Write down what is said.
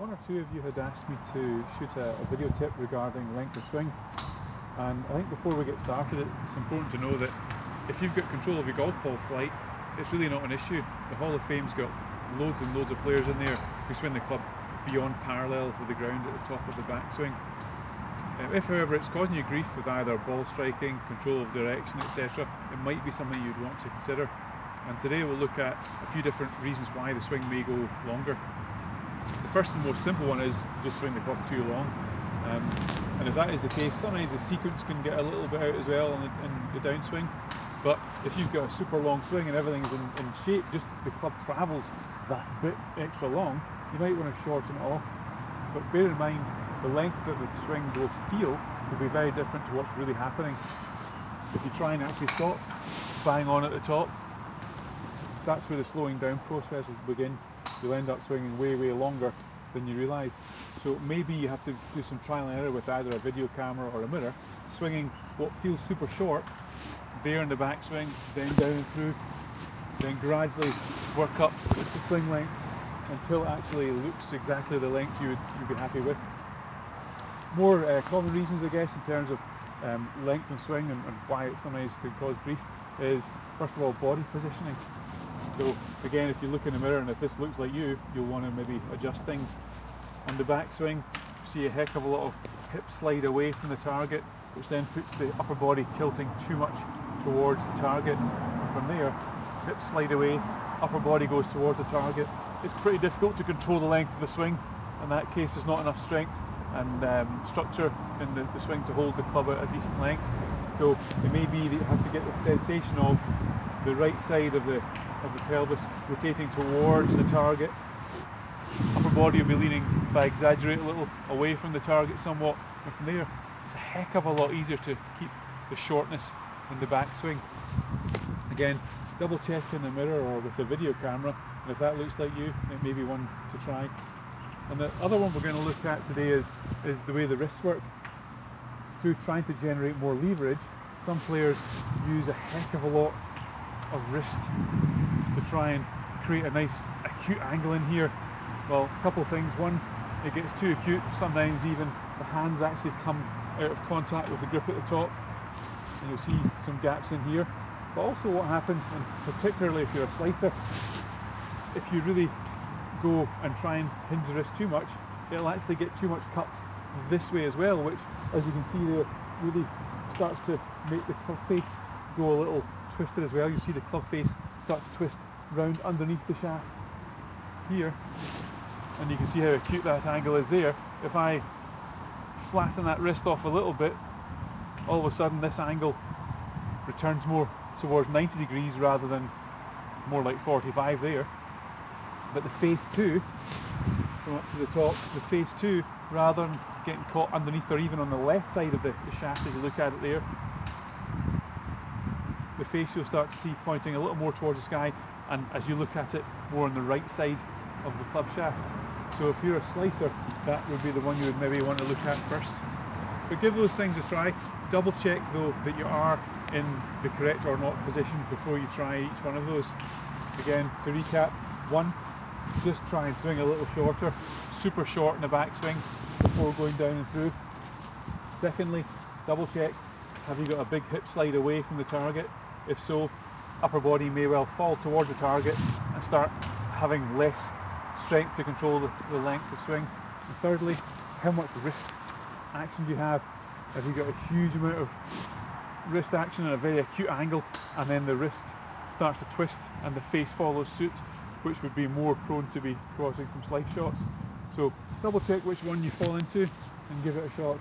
One or two of you had asked me to shoot a video tip regarding length of swing, and I think before we get started it's important to know that if you've got control of your golf ball flight, it's really not an issue. The Hall of Fame's got loads and loads of players in there who swing the club beyond parallel with the ground at the top of the backswing. If however it's causing you grief with either ball striking, control of direction, etc., it might be something you'd want to consider. And today we'll look at a few different reasons why the swing may go longer. The first and most simple one is just swing the club too long. And if that is the case, sometimes the sequence can get a little bit out as well in the downswing. But if you've got a super long swing and everything's in shape, just the club travels that bit extra long, you might want to shorten it off. But bear in mind, the length that the swing will feel will be very different to what's really happening. If you try and actually stop bang on at the top, that's where the slowing down process will begin. You'll end up swinging way longer than you realise. So maybe you have to do some trial and error with either a video camera or a mirror, swinging what feels super short there in the backswing, then down and through, then gradually work up the swing length until it actually looks exactly the length you'd be happy with. More common reasons, I guess, in terms of length and swing and why it sometimes can cause grief is, first of all, body positioning. So again, if you look in the mirror and if this looks like you'll want to maybe adjust things. On the backswing, you see a heck of a lot of hip slide away from the target, which then puts the upper body tilting too much towards the target. And from there, hip slide away, upper body goes towards the target. It's pretty difficult to control the length of the swing. In that case, there's not enough strength and structure in the swing to hold the club at a decent length. So it may be that you have to get the sensation of the right side of the pelvis rotating towards the target. Upper body will be leaning, if I exaggerate a little, away from the target somewhat, and from there it's a heck of a lot easier to keep the shortness in the backswing. Again, double check in the mirror or with the video camera, and if that looks like you, it may be one to try. And the other one we're going to look at today is the way the wrists work. Through trying to generate more leverage, some players use a heck of a lot of wrist to try and create a nice acute angle in here. Well, a couple of things. One, it gets too acute. Sometimes even the hands actually come out of contact with the grip at the top, and you'll see some gaps in here. But also what happens, and particularly if you're a slicer, if you really go and try and hinge the wrist too much, it'll actually get too much cupped this way as well, which, as you can see there, really starts to make the club face go a little twisted as well. You see the club face start to twist round underneath the shaft here, and you can see how acute that angle is there. If I flatten that wrist off a little bit, all of a sudden this angle returns more towards 90 degrees rather than more like 45 there. But the face too, from up to the top, the face too, rather than getting caught underneath or even on the left side of the shaft as you look at it there, the face you'll start to see pointing a little more towards the sky, and as you look at it, more on the right side of the club shaft. So if you're a slicer, that would be the one you would maybe want to look at first. But give those things a try. Double check though that you are in the correct or not position before you try each one of those. Again, to recap, one, just try and swing a little shorter, super short in the backswing before going down and through. Secondly, double check, have you got a big hip slide away from the target? If so, upper body may well fall towards the target and start having less strength to control the length of swing. And thirdly, how much wrist action do you have? Have you got a huge amount of wrist action at a very acute angle, and then the wrist starts to twist and the face follows suit, which would be more prone to be causing some slice shots. So double check which one you fall into and give it a shot.